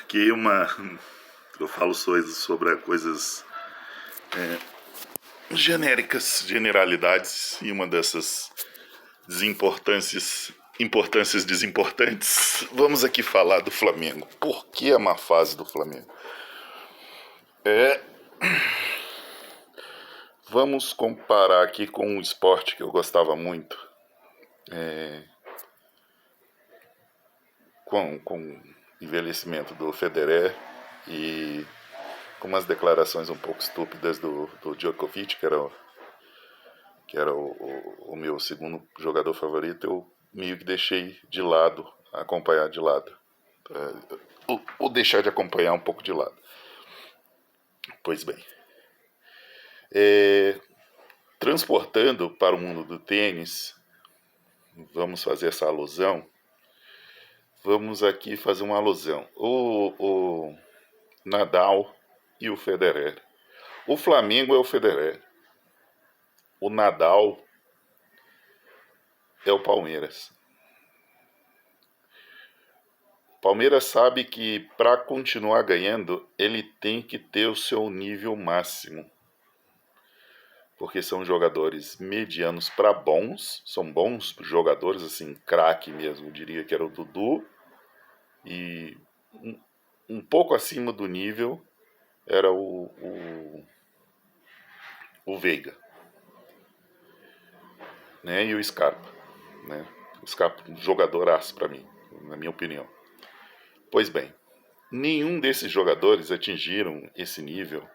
Que eu falo sobre coisas genéricas, generalidades, e uma dessas importâncias desimportantes. Vamos aqui falar do Flamengo. Por que a má fase do Flamengo? Vamos comparar aqui com um esporte que eu gostava muito, com o envelhecimento do Federer e com umas declarações um pouco estúpidas do Djokovic, que era o meu segundo jogador favorito. Eu meio que deixei de lado, acompanhar de lado. Ou deixar de acompanhar um pouco de lado. Pois bem. Transportando para o mundo do tênis, vamos fazer essa alusão. Vamos aqui fazer uma alusão. O Nadal e o Federer. O Flamengo é o Federer. O Nadal é o Palmeiras. O Palmeiras sabe que para continuar ganhando, ele tem que ter o seu nível máximo. Porque são jogadores medianos para bons, são bons jogadores, assim, craque mesmo, eu diria que era o Dudu, e um pouco acima do nível era o Veiga, né, e o Scarpa, né, o Scarpa um jogadoraço para mim, na minha opinião. Pois bem, nenhum desses jogadores atingiram esse nível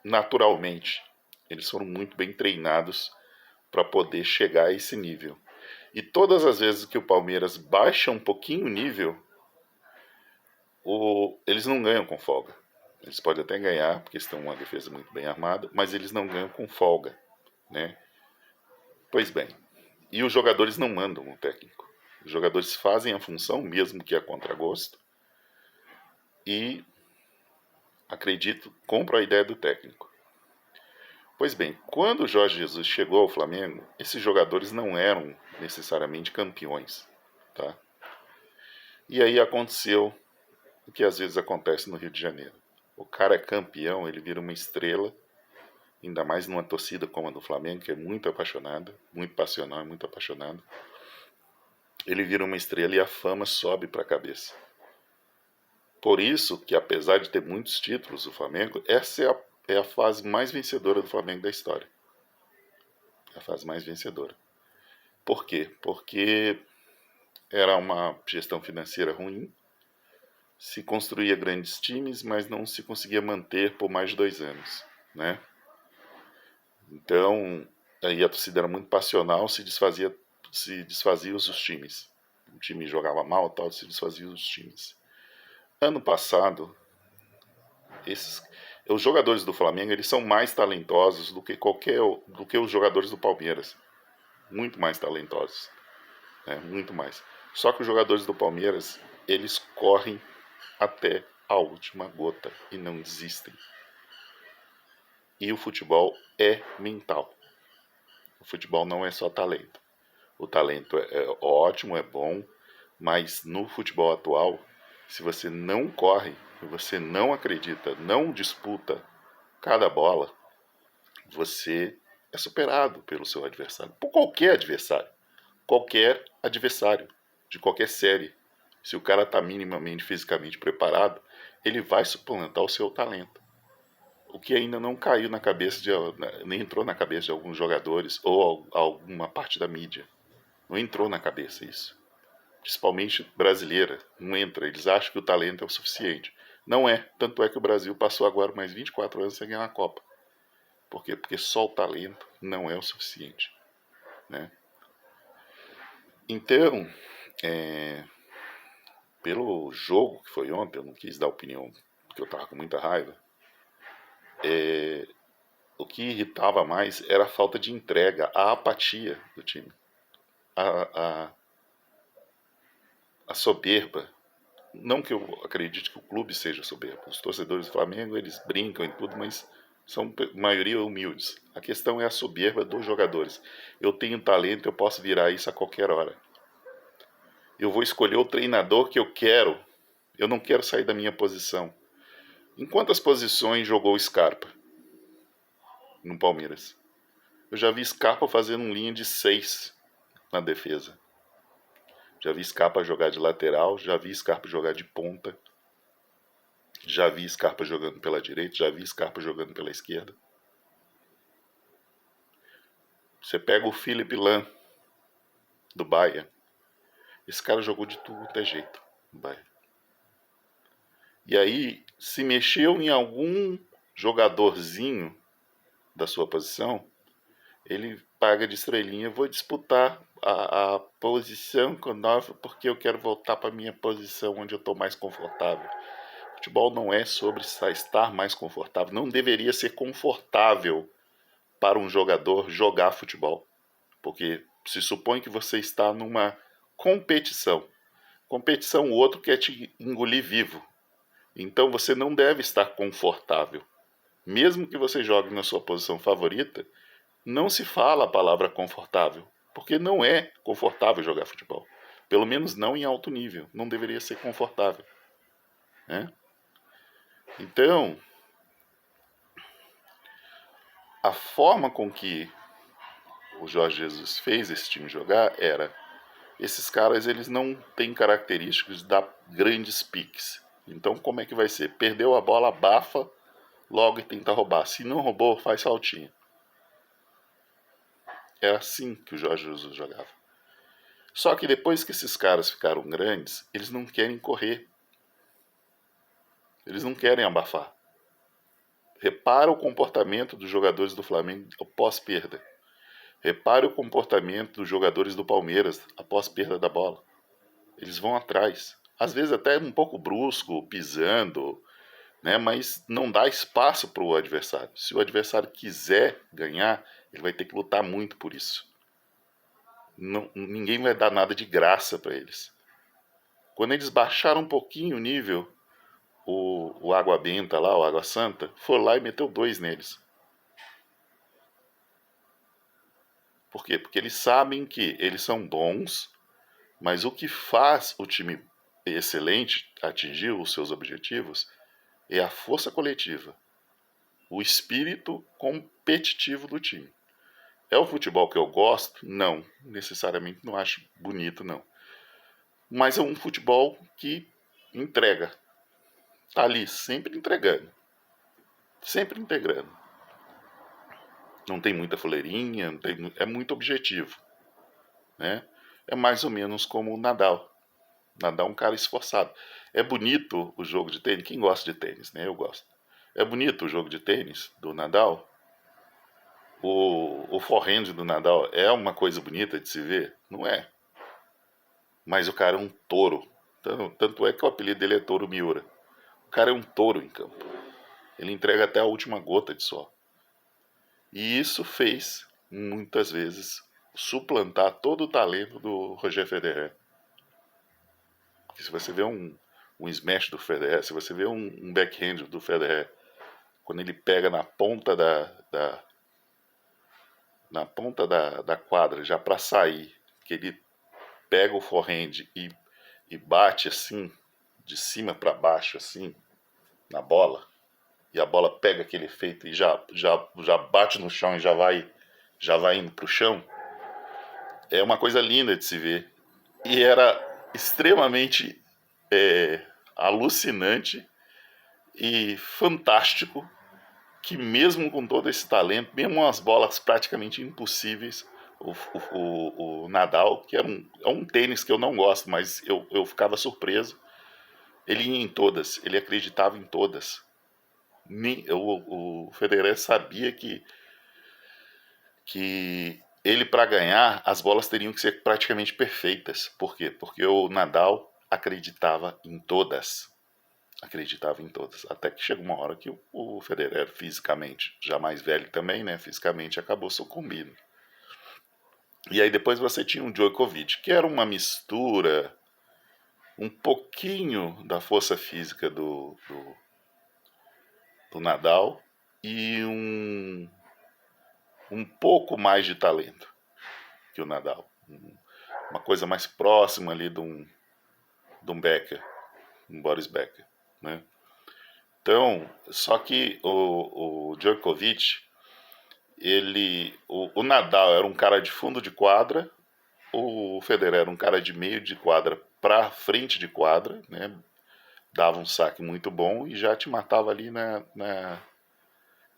naturalmente. Eles foram muito bem treinados para poder chegar a esse nível. E todas as vezes que o Palmeiras baixa um pouquinho o nível, eles não ganham com folga. Eles podem até ganhar, porque estão uma defesa muito bem armada, mas eles não ganham com folga, né? Pois bem, e os jogadores não mandam o técnico. Os jogadores fazem a função, mesmo que a contragosto, e, acredito, compram a ideia do técnico. Pois bem, quando o Jorge Jesus chegou ao Flamengo, esses jogadores não eram necessariamente campeões, tá? E aí aconteceu o que às vezes acontece no Rio de Janeiro. O cara é campeão, ele vira uma estrela, ainda mais numa torcida como a do Flamengo, que é muito apaixonada, muito passional, muito apaixonada. Ele vira uma estrela e a fama sobe para a cabeça. Por isso que, apesar de ter muitos títulos, o Flamengo, essa é a fase mais vencedora do Flamengo da história. A fase mais vencedora. Por quê? Porque era uma gestão financeira ruim, se construía grandes times, mas não se conseguia manter por mais de 2 anos, né? Então, aí a torcida era muito passional, se desfazia os times. O time jogava mal, tal, se desfazia os times. Ano passado, os jogadores do Flamengo, eles são mais talentosos do que os jogadores do Palmeiras. Muito mais talentosos, né? Muito mais. Só que os jogadores do Palmeiras, eles correm até a última gota e não desistem. E o futebol é mental. O futebol não é só talento. O talento é ótimo, é bom, mas no futebol atual, se você não corre, você não acredita, não disputa cada bola, você é superado pelo seu adversário, por qualquer adversário de qualquer série. Se o cara está minimamente fisicamente preparado, ele vai suplantar o seu talento. O que ainda não caiu na cabeça nem entrou na cabeça de alguns jogadores ou alguma parte da mídia. Não entrou na cabeça isso. Principalmente brasileira, não entra. Eles acham que o talento é o suficiente. Não é. Tanto é que o Brasil passou agora mais 24 anos sem ganhar a Copa. Por quê? Porque só o talento não é o suficiente, né? Então, pelo jogo que foi ontem, eu não quis dar opinião, porque eu estava com muita raiva, o que irritava mais era a falta de entrega, a apatia do time, a soberba. Não que eu acredite que o clube seja soberbo. Os torcedores do Flamengo, eles brincam e tudo, mas são maioria humildes. A questão é a soberba dos jogadores. Eu tenho talento, eu posso virar isso a qualquer hora. Eu vou escolher o treinador que eu quero. Eu não quero sair da minha posição. Em quantas posições jogou o Scarpa no Palmeiras? Eu já vi Scarpa fazendo um linha de 6 na defesa. Já vi Scarpa jogar de lateral, já vi Scarpa jogar de ponta. Já vi Scarpa jogando pela direita, já vi Scarpa jogando pela esquerda. Você pega o Philipp Lahm, do Bayern. Esse cara jogou de tudo até jeito no Bayern. E aí, se mexeu em algum jogadorzinho da sua posição, ele paga de estrelinha. Vou disputar a posição com 9 porque eu quero voltar para minha posição onde eu estou mais confortável. Futebol não é sobre estar mais confortável. Não deveria ser confortável para um jogador jogar futebol. Porque se supõe que você está numa competição. Competição, o outro quer te engolir vivo. Então você não deve estar confortável. Mesmo que você jogue na sua posição favorita, não se fala a palavra confortável. Porque não é confortável jogar futebol. Pelo menos não em alto nível. Não deveria ser confortável. Né? Então, a forma com que o Jorge Jesus fez esse time jogar era: esses caras eles não têm características de dar grandes piques. Então como é que vai ser? Perdeu a bola, abafa, logo e tenta roubar. Se não roubou, faz saltinho. Era assim que o Jorge Jesus jogava. Só que depois que esses caras ficaram grandes, eles não querem correr. Eles não querem abafar. Repara o comportamento dos jogadores do Flamengo após perda. Repare o comportamento dos jogadores do Palmeiras após perda da bola. Eles vão atrás. Às vezes até um pouco brusco, pisando, né? Mas não dá espaço para o adversário. Se o adversário quiser ganhar, ele vai ter que lutar muito por isso. Não, ninguém vai dar nada de graça para eles. Quando eles baixaram um pouquinho o nível, o Água Benta lá, o Água Santa, foi lá e meteu 2 neles. Por quê? Porque eles sabem que eles são bons, mas o que faz o time excelente atingir os seus objetivos é a força coletiva, o espírito competitivo do time. É o futebol que eu gosto? Não, necessariamente não acho bonito, não. Mas é um futebol que entrega. Tá ali, sempre entregando. Sempre integrando. Não tem muita fuleirinha, é muito objetivo. Né? É mais ou menos como o Nadal. Nadal é um cara esforçado. É bonito o jogo de tênis. Quem gosta de tênis, né? Eu gosto. É bonito o jogo de tênis do Nadal. O forehand do Nadal é uma coisa bonita de se ver? Não é. Mas o cara é um touro. Tanto é que o apelido dele é Touro Miura. O cara é um touro em campo. Ele entrega até a última gota de suor. E isso fez, muitas vezes, suplantar todo o talento do Roger Federer. Porque se você vê um smash do Federer, se você vê um backhand do Federer, quando ele pega na ponta da quadra, já para sair, que ele pega o forehand e bate assim, de cima para baixo, assim, na bola, e a bola pega aquele efeito e já bate no chão e já vai indo pro chão, é uma coisa linda de se ver. E era extremamente alucinante e fantástico que mesmo com todo esse talento, mesmo as bolas praticamente impossíveis, o Nadal, que é um tênis que eu não gosto, mas eu ficava surpreso, ele ia em todas, ele acreditava em todas. O Federer sabia que ele, para ganhar, as bolas teriam que ser praticamente perfeitas. Por quê? Porque o Nadal acreditava em todas. Acreditava em todas. Até que chegou uma hora que o Federer, fisicamente, já mais velho também, né? Fisicamente acabou sucumbindo. E aí depois você tinha o Djokovic, que era uma mistura, um pouquinho da força física do Nadal e um pouco mais de talento que o Nadal. uma coisa mais próxima ali de um Becker, um Boris Becker, né? Então, só que o Djokovic, o Nadal era um cara de fundo de quadra, o Federer era um cara de meio de quadra para frente de quadra, né? Dava um saque muito bom e já te matava ali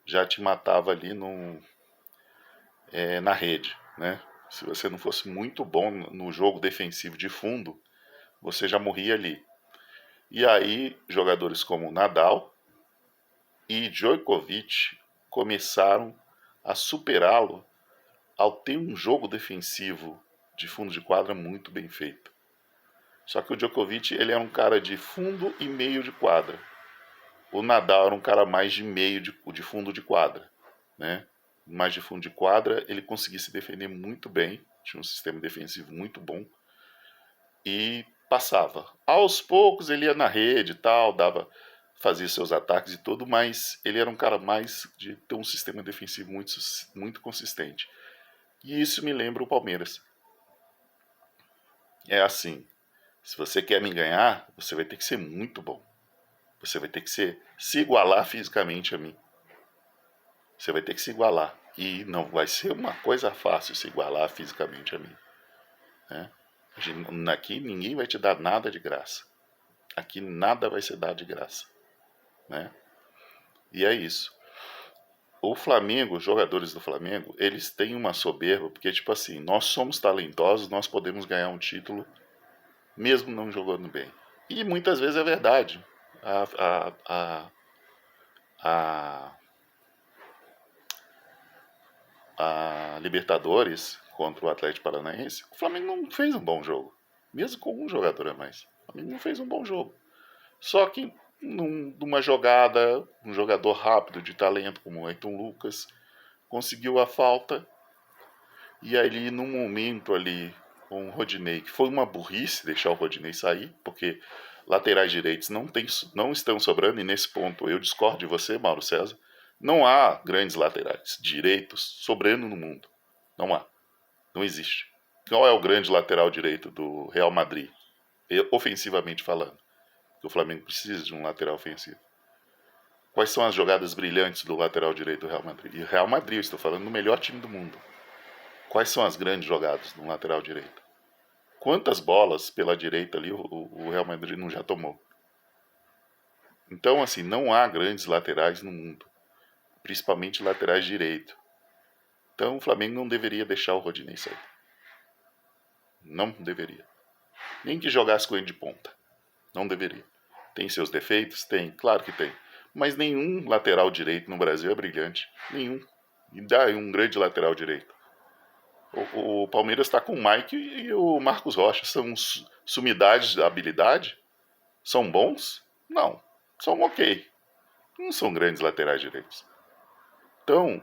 já te matava ali na rede, né? Se você não fosse muito bom no jogo defensivo de fundo, você já morria ali. E aí, jogadores como Nadal e Djokovic começaram a superá-lo ao ter um jogo defensivo de fundo de quadra muito bem feito. Só que o Djokovic ele é um cara de fundo e meio de quadra. O Nadal era um cara mais de meio de fundo de quadra, né? Mais de fundo de quadra, ele conseguia se defender muito bem, tinha um sistema defensivo muito bom e passava. Aos poucos ele ia na rede e tal, fazia seus ataques e tudo, mas ele era um cara mais de ter um sistema defensivo muito consistente. E isso me lembra o Palmeiras. É assim, se você quer me ganhar, você vai ter que ser muito bom. Você vai ter que se igualar fisicamente a mim. Você vai ter que se igualar. E não vai ser uma coisa fácil se igualar fisicamente a mim. Né? Aqui ninguém vai te dar nada de graça. Aqui nada vai ser dado de graça. Né? E é isso. O Flamengo, os jogadores do Flamengo, eles têm uma soberba, porque tipo assim, nós somos talentosos, nós podemos ganhar um título mesmo não jogando bem. E muitas vezes é verdade. A a Libertadores contra o Atlético Paranaense, o Flamengo não fez um bom jogo. Mesmo com um jogador a mais. O Flamengo não fez um bom jogo. Só que numa jogada, um jogador rápido de talento como o Ayrton Lucas conseguiu a falta. E aí, num momento ali, com o Rodinei, que foi uma burrice deixar o Rodinei sair, porque laterais direitos não estão sobrando, e nesse ponto eu discordo de você, Mauro César. Não há grandes laterais direitos sobrando no mundo. Não há. Não existe. Qual é o grande lateral direito do Real Madrid? Ofensivamente falando. O Flamengo precisa de um lateral ofensivo. Quais são as jogadas brilhantes do lateral direito do Real Madrid? E Real Madrid, eu estou falando do melhor time do mundo. Quais são as grandes jogadas do lateral direito? Quantas bolas pela direita ali o Real Madrid não já tomou? Então, assim, não há grandes laterais no mundo. Principalmente laterais direito. Então o Flamengo não deveria deixar o Rodinei sair. Não deveria. Nem que jogasse com ele de ponta. Não deveria. Tem seus defeitos? Tem, claro que tem. Mas nenhum lateral direito no Brasil é brilhante. Nenhum. E dá um grande lateral direito. O Palmeiras está com o Mike e o Marcos Rocha. São sumidades da habilidade? São bons? Não. São ok. Não são grandes laterais direitos. Então,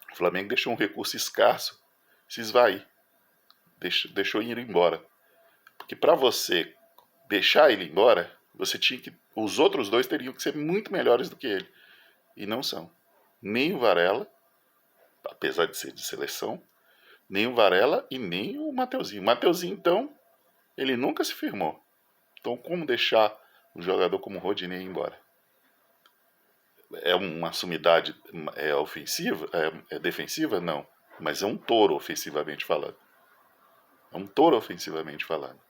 o Flamengo deixou um recurso escasso se esvair. Deixou ir embora. Porque para você deixar ele embora, você tinha que. Os outros dois teriam que ser muito melhores do que ele. E não são. Nem o Varela, apesar de ser de seleção, nem o Varela e nem o Mateuzinho. O Mateuzinho, então, ele nunca se firmou. Então, como deixar um jogador como o Rodinei ir embora? É uma sumidade ofensiva? É defensiva? Não. Mas é um touro ofensivamente falando. É um touro ofensivamente falando.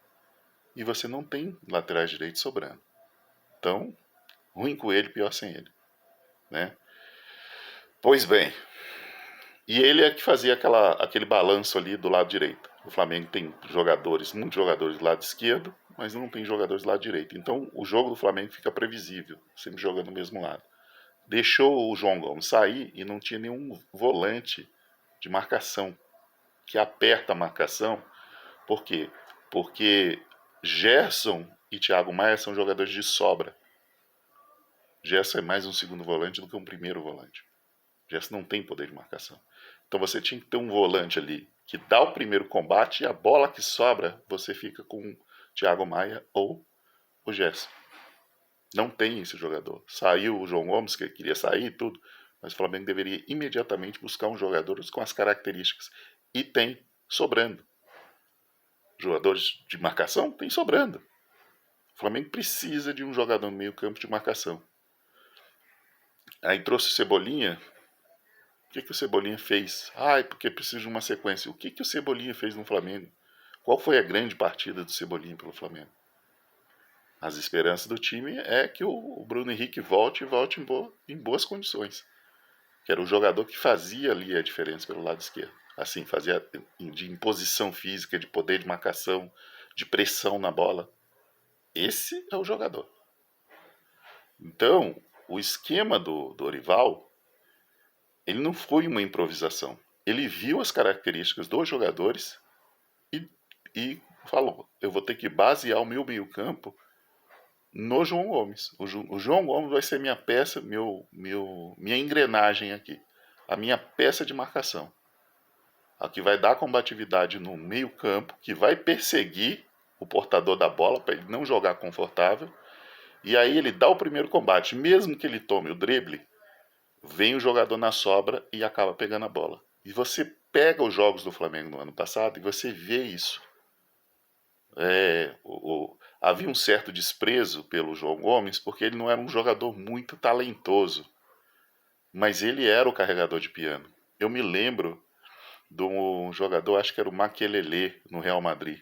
E você não tem laterais direitos sobrando. Então, ruim com ele, pior sem ele. Né? Pois bem, e ele é que fazia aquele balanço ali do lado direito. O Flamengo tem jogadores, muitos jogadores do lado esquerdo, mas não tem jogadores do lado direito. Então o jogo do Flamengo fica previsível, sempre jogando no mesmo lado. Deixou o João Gomes sair e não tinha nenhum volante de marcação, que aperta a marcação. Por quê? Porque Gerson e Thiago Maia são jogadores de sobra. Gerson é mais um segundo volante do que um primeiro volante. Gerson não tem poder de marcação. Então você tinha que ter um volante ali que dá o primeiro combate e a bola que sobra você fica com o Thiago Maia ou o Gerson. Não tem esse jogador. Saiu o João Gomes, que queria sair e tudo, mas o Flamengo deveria imediatamente buscar um jogador com as características. E tem, sobrando. Jogadores de marcação tem sobrando. O Flamengo precisa de um jogador no meio campo de marcação. Aí trouxe o Cebolinha. O que o Cebolinha fez? Porque precisa de uma sequência. O que o Cebolinha fez no Flamengo? Qual foi a grande partida do Cebolinha pelo Flamengo? As esperanças do time é que o Bruno Henrique volte em boas condições. Que era o jogador que fazia ali a diferença pelo lado esquerdo. Assim, fazia de imposição física, de poder de marcação, de pressão na bola. Esse é o jogador. Então, o esquema do Dorival, ele não foi uma improvisação. Ele viu as características dos jogadores e falou, eu vou ter que basear o meu meio-campo no João Gomes. O João Gomes vai ser minha peça, minha engrenagem aqui. A minha peça de marcação. A que vai dar combatividade no meio-campo, que vai perseguir o portador da bola para ele não jogar confortável. E aí ele dá o primeiro combate. Mesmo que ele tome o drible, vem o jogador na sobra e acaba pegando a bola. E você pega os jogos do Flamengo no ano passado e você vê isso. Havia um certo desprezo pelo João Gomes porque ele não era um jogador muito talentoso, mas ele era o carregador de piano. Eu me lembro de um jogador, acho que era o Makelele no Real Madrid,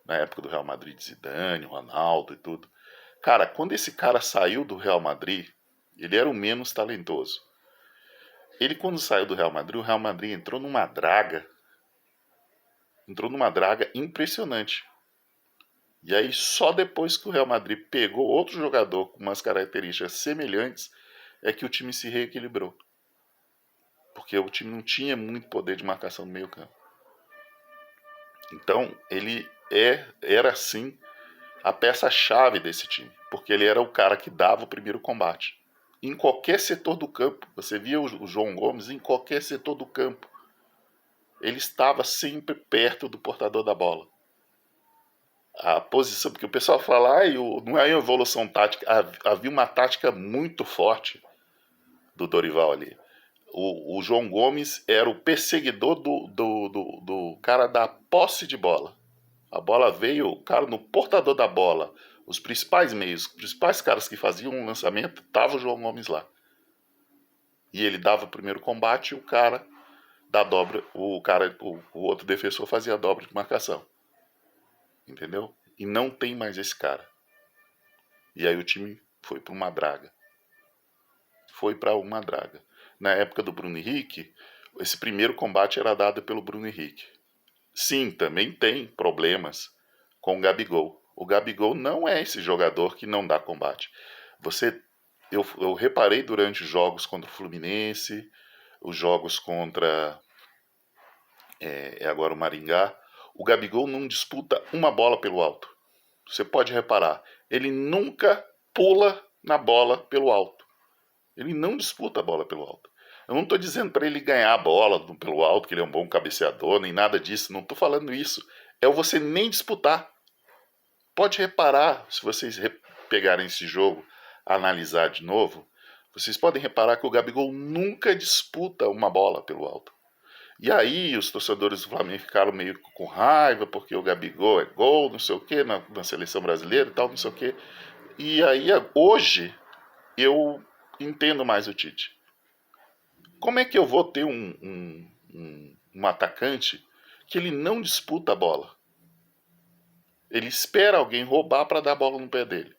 na época do Real Madrid de Zidane, Ronaldo e tudo. Cara, quando esse cara saiu do Real Madrid, ele era o menos talentoso. Ele, quando saiu do Real Madrid, o Real Madrid entrou numa draga impressionante. E aí, só depois que o Real Madrid pegou outro jogador com umas características semelhantes, é que o time se reequilibrou. Porque o time não tinha muito poder de marcação no meio campo. Então, ele era sim a peça-chave desse time. Porque ele era o cara que dava o primeiro combate. Em qualquer setor do campo, você via o João Gomes em qualquer setor do campo. Ele estava sempre perto do portador da bola. A posição, porque o pessoal fala, não é uma evolução tática, havia uma tática muito forte do Dorival ali. O João Gomes era o perseguidor do cara da posse de bola. A bola veio, o cara no portador da bola, os principais meios, os principais caras que faziam um lançamento, tava o João Gomes lá. E ele dava o primeiro combate e o cara da dobra, o outro defensor fazia a dobra de marcação. Entendeu? E não tem mais esse cara. E aí o time foi para uma draga. Na época do Bruno Henrique, esse primeiro combate era dado pelo Bruno Henrique. Sim, também tem problemas com o Gabigol. O Gabigol não é esse jogador que não dá combate. Eu reparei durante os jogos contra o Fluminense, os jogos contra agora o Maringá, o Gabigol não disputa uma bola pelo alto. Você pode reparar, ele nunca pula na bola pelo alto. Ele não disputa a bola pelo alto. Eu não estou dizendo para ele ganhar a bola pelo alto, que ele é um bom cabeceador, nem nada disso. Não estou falando isso. É você nem disputar. Pode reparar, se vocês pegarem esse jogo, analisar de novo, vocês podem reparar que o Gabigol nunca disputa uma bola pelo alto. E aí os torcedores do Flamengo ficaram meio com raiva, porque o Gabigol é gol, não sei o quê, na seleção brasileira e tal, não sei o quê. E aí hoje eu entendo mais o Tite. Como é que eu vou ter um atacante que ele não disputa a bola? Ele espera alguém roubar para dar a bola no pé dele.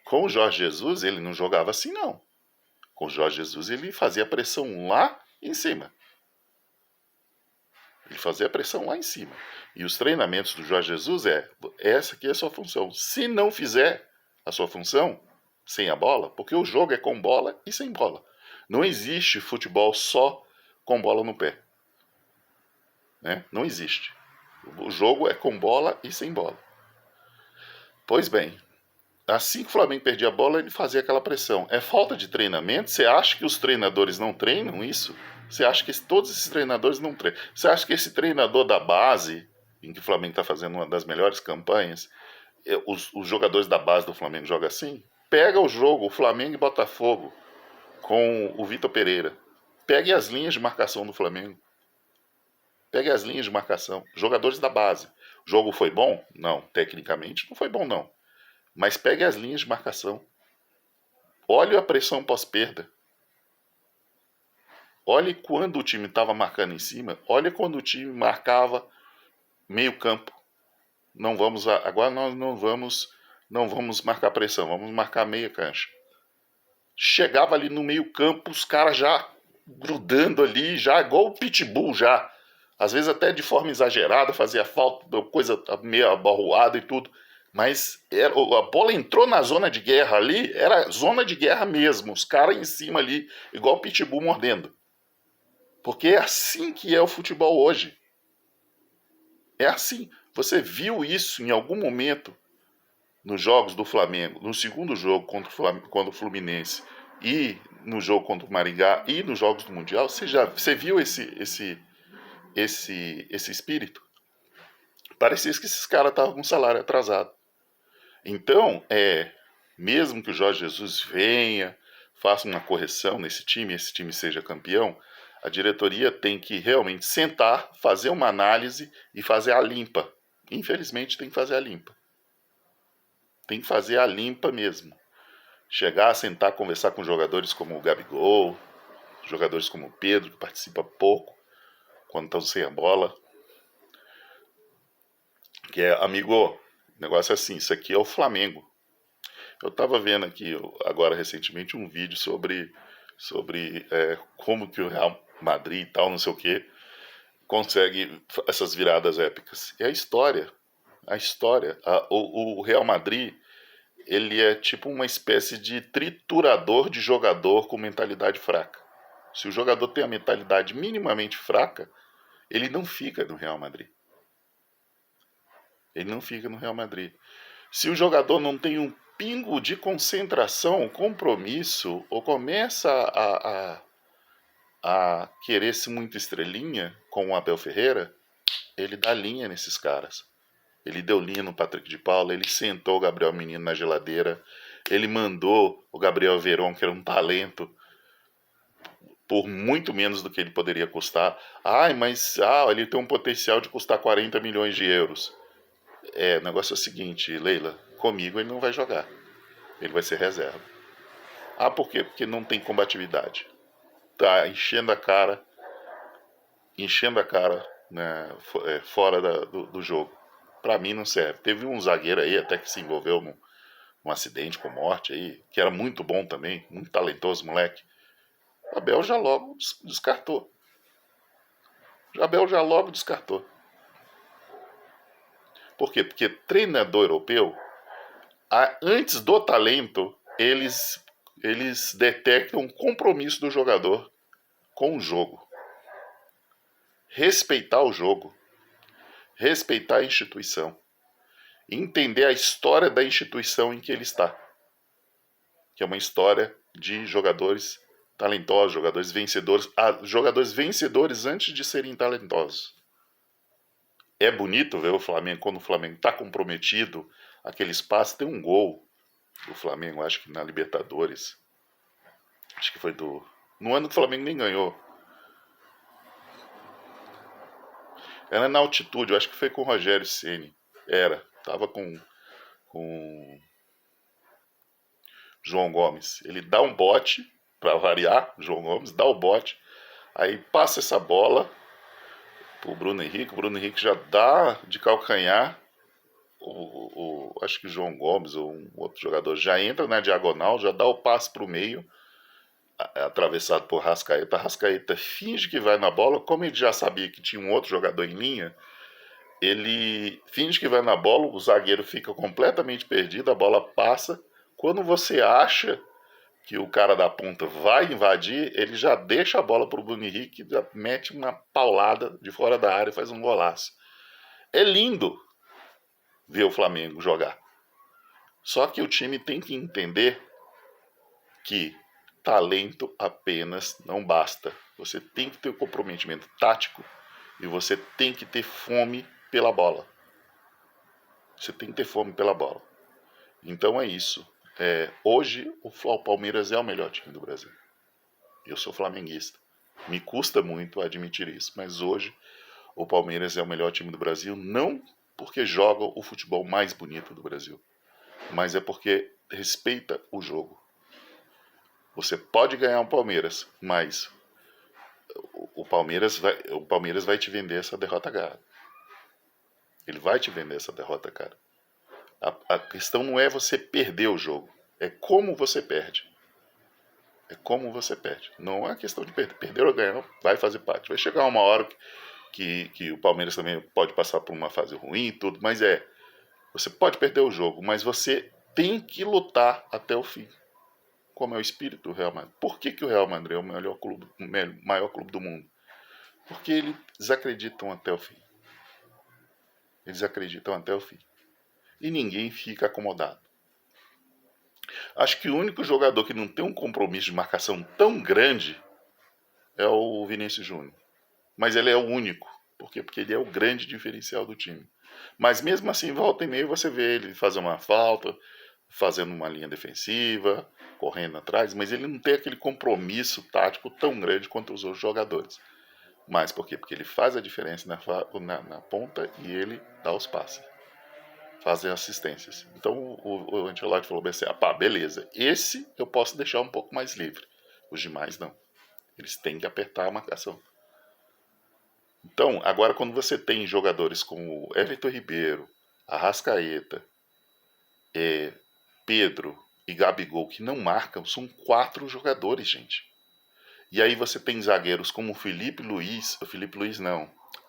Com o Jorge Jesus, ele não jogava assim, não. Com o Jorge Jesus, ele fazia pressão lá em cima. Ele fazia pressão lá em cima. E os treinamentos do Jorge Jesus essa aqui é a sua função. Se não fizer a sua função, sem a bola, porque o jogo é com bola e sem bola. Não existe futebol só com bola no pé. Né? Não existe. O jogo é com bola e sem bola. Pois bem, assim que o Flamengo perdia a bola, ele fazia aquela pressão. É falta de treinamento? Você acha que os treinadores não treinam isso? Você acha que todos esses treinadores não treinam? Você acha que esse treinador da base, em que o Flamengo está fazendo uma das melhores campanhas, os jogadores da base do Flamengo jogam assim? Pega o jogo, o Flamengo e Botafogo, com o Vitor Pereira. Pegue as linhas de marcação do Flamengo. Pegue as linhas de marcação. Jogadores da base. O jogo foi bom? Não, tecnicamente não foi bom não. Mas pegue as linhas de marcação. Olhe a pressão pós-perda. Olhe quando o time estava marcando em cima. Olhe quando o time marcava meio campo. Agora nós não vamos marcar pressão, vamos marcar meia cancha. Chegava ali no meio campo, os caras já grudando ali, já igual o pitbull já. Às vezes até de forma exagerada, fazia falta, coisa meio abarroada e tudo. Mas a bola entrou na zona de guerra ali, era zona de guerra mesmo. Os caras em cima ali, igual o pitbull mordendo. Porque é assim que é o futebol hoje. É assim. Você viu isso em algum momento nos jogos do Flamengo, no segundo jogo contra o Fluminense e no jogo contra o Maringá e nos jogos do Mundial? Você viu esse espírito? Parecia que esses caras estavam com salário atrasado. Então, mesmo que o Jorge Jesus venha, faça uma correção nesse time, esse time seja campeão, a diretoria tem que realmente sentar, fazer uma análise e fazer a limpa. Infelizmente tem que fazer a limpa. Tem que fazer a limpa mesmo. Chegar, sentar, conversar com jogadores como o Gabigol, jogadores como o Pedro, que participa pouco, quando estão sem a bola. Que amigo, o negócio é assim, isso aqui é o Flamengo. Eu estava vendo aqui, agora recentemente, um vídeo sobre como que o Real Madrid e tal, não sei o que, consegue essas viradas épicas. E a história, o Real Madrid, ele é tipo uma espécie de triturador de jogador com mentalidade fraca. Se o jogador tem a mentalidade minimamente fraca, ele não fica no Real Madrid. Ele não fica no Real Madrid. Se o jogador não tem um pingo de concentração, compromisso, ou começa a querer-se muito estrelinha, com o Abel Ferreira, ele dá linha nesses caras. Ele deu linha no Patrick de Paula, ele sentou o Gabriel Menino na geladeira, ele mandou o Gabriel Veron, que era um talento, por muito menos do que ele poderia custar. Mas ele tem um potencial de custar 40 milhões de euros. O negócio é o seguinte, Leila, comigo ele não vai jogar. Ele vai ser reserva. Por quê? Porque não tem combatividade. Tá enchendo a cara, né, fora do jogo. Pra mim não serve. Teve um zagueiro aí até que se envolveu num acidente com morte aí, que era muito bom também, muito talentoso moleque. Abel já logo descartou. Por quê? Porque treinador europeu, antes do talento, eles detectam um compromisso do jogador com o jogo. Respeitar o jogo. Respeitar a instituição. Entender a história da instituição em que ele está. Que é uma história de jogadores talentosos, jogadores vencedores antes de serem talentosos. É bonito ver o Flamengo, quando o Flamengo está comprometido, aquele espaço, tem um gol do Flamengo, acho que na Libertadores. Acho que foi no ano que o Flamengo nem ganhou. Era na altitude, eu acho que foi com o Rogério Ceni. Tava com João Gomes. Ele dá um bote, para variar, João Gomes dá o bote, aí passa essa bola pro Bruno Henrique, o Bruno Henrique já dá de calcanhar, acho que o João Gomes ou um outro jogador já entra na diagonal, já dá o passe pro meio, atravessado por Rascaeta. Rascaeta finge que vai na bola, como ele já sabia que tinha um outro jogador em linha, ele finge que vai na bola, o zagueiro fica completamente perdido, a bola passa. Quando você acha que o cara da ponta vai invadir, ele já deixa a bola pro Bruno Henrique, já mete uma paulada de fora da área e faz um golaço. É lindo ver o Flamengo jogar. Só que o time tem que entender que talento apenas não basta. Você tem que ter um comprometimento tático e você tem que ter fome pela bola. Então é isso. Hoje o Palmeiras é o melhor time do Brasil. Eu sou flamenguista. Me custa muito admitir isso, mas hoje o Palmeiras é o melhor time do Brasil, não porque joga o futebol mais bonito do Brasil, mas é porque respeita o jogo. Você pode ganhar o Palmeiras, mas o Palmeiras vai te vender essa derrota cara. Ele vai te vender essa derrota cara. A questão não é você perder o jogo, é como você perde. É como você perde. Não é questão de perder. Perder ou ganhar, vai fazer parte. Vai chegar uma hora que o Palmeiras também pode passar por uma fase ruim e tudo, mas você pode perder o jogo, mas você tem que lutar até o fim. Como é o espírito do Real Madrid. Por que o Real Madrid é o maior clube do mundo? Porque eles acreditam até o fim. Eles acreditam até o fim. E ninguém fica acomodado. Acho que o único jogador que não tem um compromisso de marcação tão grande é o Vinícius Júnior. Mas ele é o único. Por quê? Porque ele é o grande diferencial do time. Mas mesmo assim, volta e meia, você vê ele fazer uma falta, fazendo uma linha defensiva, correndo atrás, mas ele não tem aquele compromisso tático tão grande quanto os outros jogadores. Mas por quê? Porque ele faz a diferença na ponta e ele dá os passes. Faz assistências. Então o Ancelotti falou assim, beleza, esse eu posso deixar um pouco mais livre. Os demais não. Eles têm que apertar a marcação. Então, agora quando você tem jogadores como Everton Ribeiro, Arrascaeta, Pedro e Gabigol que não marcam, são 4 jogadores, gente. E aí você tem zagueiros como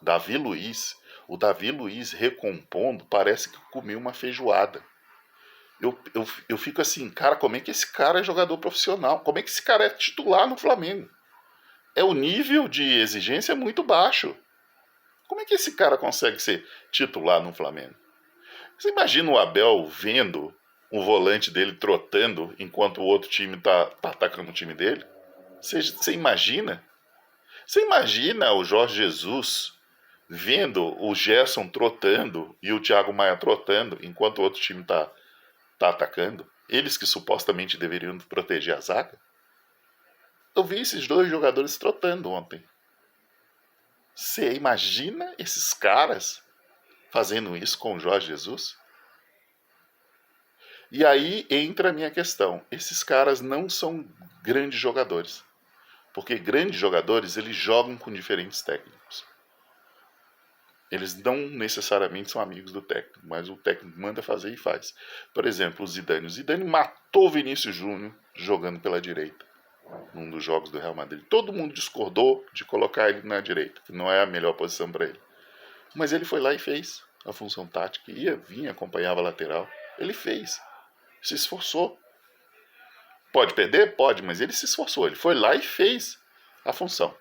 Davi Luiz. O Davi Luiz recompondo parece que comeu uma feijoada. Eu fico assim, cara, como é que esse cara é jogador profissional? Como é que esse cara é titular no Flamengo? O nível de exigência é muito baixo. Como é que esse cara consegue ser titular no Flamengo? Você imagina o Abel vendo o volante dele trotando enquanto o outro time tá atacando o time dele? Você imagina? Você imagina o Jorge Jesus vendo o Gerson trotando e o Thiago Maia trotando enquanto o outro time tá atacando? Eles que supostamente deveriam proteger a zaga? Eu vi esses 2 jogadores trotando ontem. Você imagina esses caras fazendo isso com o Jorge Jesus? E aí entra a minha questão. Esses caras não são grandes jogadores. Porque grandes jogadores, eles jogam com diferentes técnicos. Eles não necessariamente são amigos do técnico, mas o técnico manda fazer e faz. Por exemplo, o Zidane. O Zidane matou o Vinícius Júnior jogando pela direita, num dos jogos do Real Madrid. Todo mundo discordou de colocar ele na direita, que não é a melhor posição para ele. Mas ele foi lá e fez a função tática. Vinha, acompanhava a lateral. Ele fez. Se esforçou. Pode perder? Pode, mas ele se esforçou. Ele foi lá e fez a função.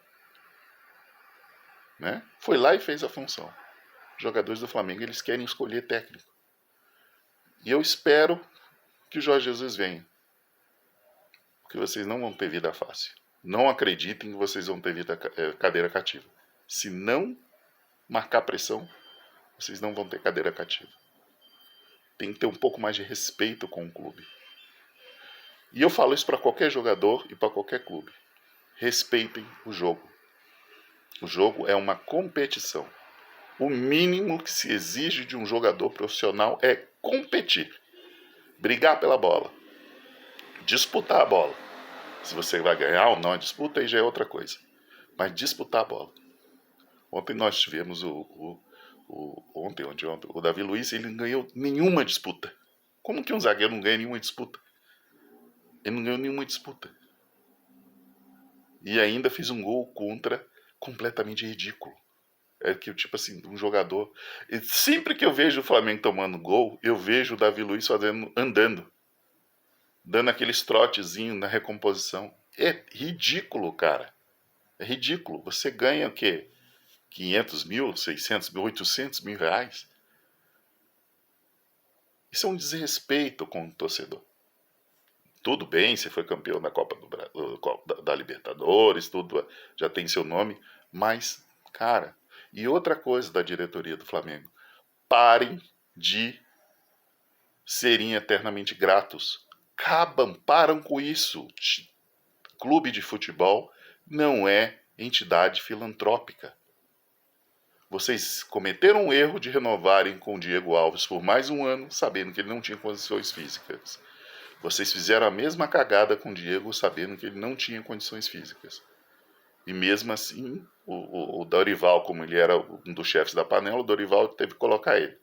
Né? Foi lá e fez a função. Os jogadores do Flamengo, eles querem escolher técnico. E eu espero que o Jorge Jesus venha. Porque vocês não vão ter vida fácil. Não acreditem que vocês vão ter cadeira cativa. Se não marcar pressão, vocês não vão ter cadeira cativa. Tem que ter um pouco mais de respeito com o clube. E eu falo isso para qualquer jogador e para qualquer clube. Respeitem o jogo. O jogo é uma competição. O mínimo que se exige de um jogador profissional é competir. Brigar pela bola. Disputar a bola. Se você vai ganhar ou não a disputa, aí já é outra coisa. Mas disputar a bola. Ontem nós tivemos ontem, o Davi Luiz, ele não ganhou nenhuma disputa. Como que um zagueiro não ganha nenhuma disputa? Ele não ganhou nenhuma disputa. E ainda fez um gol contra completamente ridículo. É que, tipo assim, um jogador... E sempre que eu vejo o Flamengo tomando gol, eu vejo o Davi Luiz andando. Dando aqueles trotezinhos na recomposição. É ridículo, cara. É ridículo. Você ganha o quê? 500 mil, 600 mil, 800 mil reais? Isso é um desrespeito com o torcedor. Tudo bem, você foi campeão da Copa da Libertadores, tudo já tem seu nome, mas, cara, e outra coisa da diretoria do Flamengo, parem de serem eternamente gratos. Param com isso. Clube de futebol não é entidade filantrópica. Vocês cometeram o erro de renovarem com o Diego Alves por mais um ano, sabendo que ele não tinha condições físicas. Vocês fizeram a mesma cagada com o Diego, sabendo que ele não tinha condições físicas. E mesmo assim, o Dorival, como ele era um dos chefes da panela, o Dorival teve que colocar ele.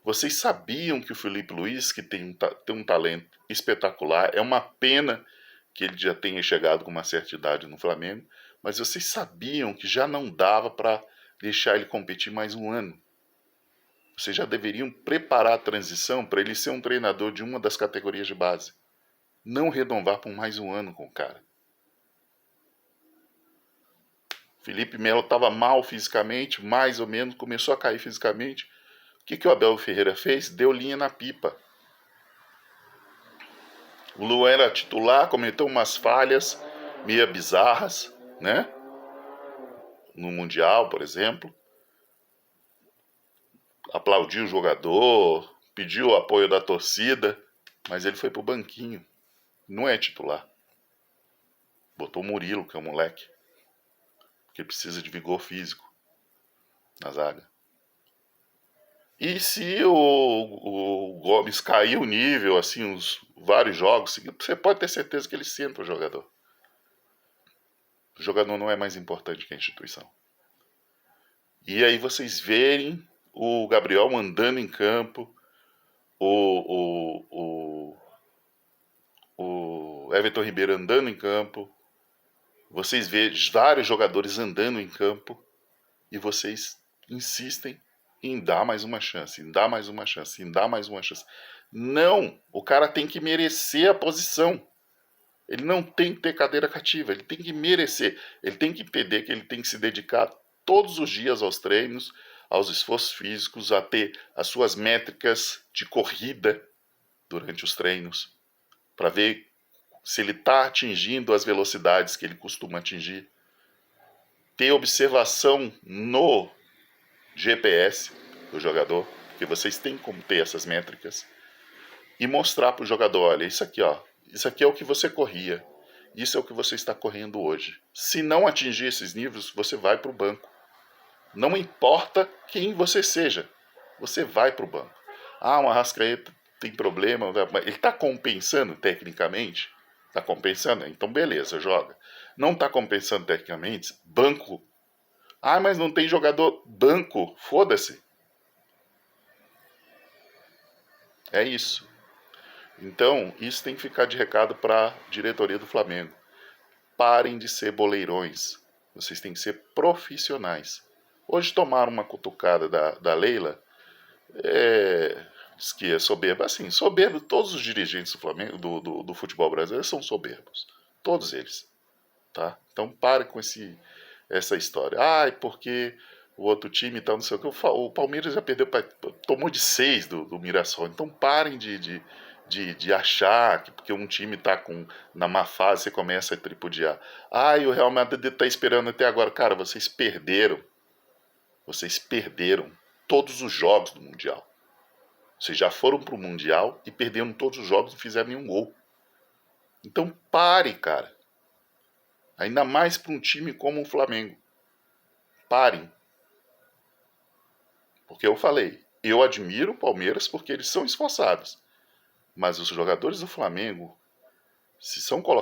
Vocês sabiam que o Felipe Luiz, que tem um talento espetacular, é uma pena que ele já tenha chegado com uma certa idade no Flamengo, mas vocês sabiam que já não dava para deixar ele competir mais um ano. Vocês já deveriam preparar a transição para ele ser um treinador de uma das categorias de base. Não renovar por mais um ano com o cara. Felipe Melo estava mal fisicamente, mais ou menos, começou a cair fisicamente. O que o Abel Ferreira fez? Deu linha na pipa. O Luan era titular, cometeu umas falhas meio bizarras, né? No Mundial, por exemplo. Aplaudiu o jogador, pediu o apoio da torcida, mas ele foi pro banquinho. Não é titular. Botou o Murilo, que é um moleque, que precisa de vigor físico na zaga. E se o Gomes cair o nível, assim, uns vários jogos, você pode ter certeza que ele senta o jogador. O jogador não é mais importante que a instituição. E aí vocês verem o Gabriel andando em campo, o Everton Ribeiro andando em campo, vocês veem vários jogadores andando em campo e vocês insistem em dar mais uma chance, em dar mais uma chance, em dar mais uma chance. Não, o cara tem que merecer a posição. Ele não tem que ter cadeira cativa, ele tem que merecer. Ele tem que entender que ele tem que se dedicar todos os dias aos treinos, aos esforços físicos, a ter as suas métricas de corrida durante os treinos, para ver se ele está atingindo as velocidades que ele costuma atingir. Ter observação no GPS do jogador, que vocês têm como ter essas métricas, e mostrar para o jogador, olha, isso aqui é o que você corria, isso é o que você está correndo hoje. Se não atingir esses níveis, você vai para o banco. Não importa quem você seja, você vai para o banco. Ah, o Arrascaeta tem problema, ele está compensando tecnicamente? Está compensando? Então beleza, joga. Não está compensando tecnicamente? Banco. Ah, mas não tem jogador. Banco, foda-se. É isso. Então, isso tem que ficar de recado para a diretoria do Flamengo. Parem de ser boleirões. Vocês têm que ser profissionais. Hoje tomaram uma cutucada da Leila. Diz que é soberba. Assim, soberbo, todos os dirigentes do Flamengo, do futebol brasileiro são soberbos. Todos eles. Tá? Então pare com essa história. Ah, porque o outro time tá não sei o que. O Palmeiras já perdeu, tomou de 6 do Mirassol. Então parem de achar que porque um time tá na má fase você começa a tripudiar. Ah, e o Real Madrid tá esperando até agora. Cara, vocês perderam. Vocês perderam todos os jogos do Mundial. Vocês já foram pro Mundial e perderam todos os jogos e não fizeram nenhum gol. Então pare, cara. Ainda mais para um time como o Flamengo. Parem. Porque eu falei, eu admiro o Palmeiras porque eles são esforçados. Mas os jogadores do Flamengo, se são colocados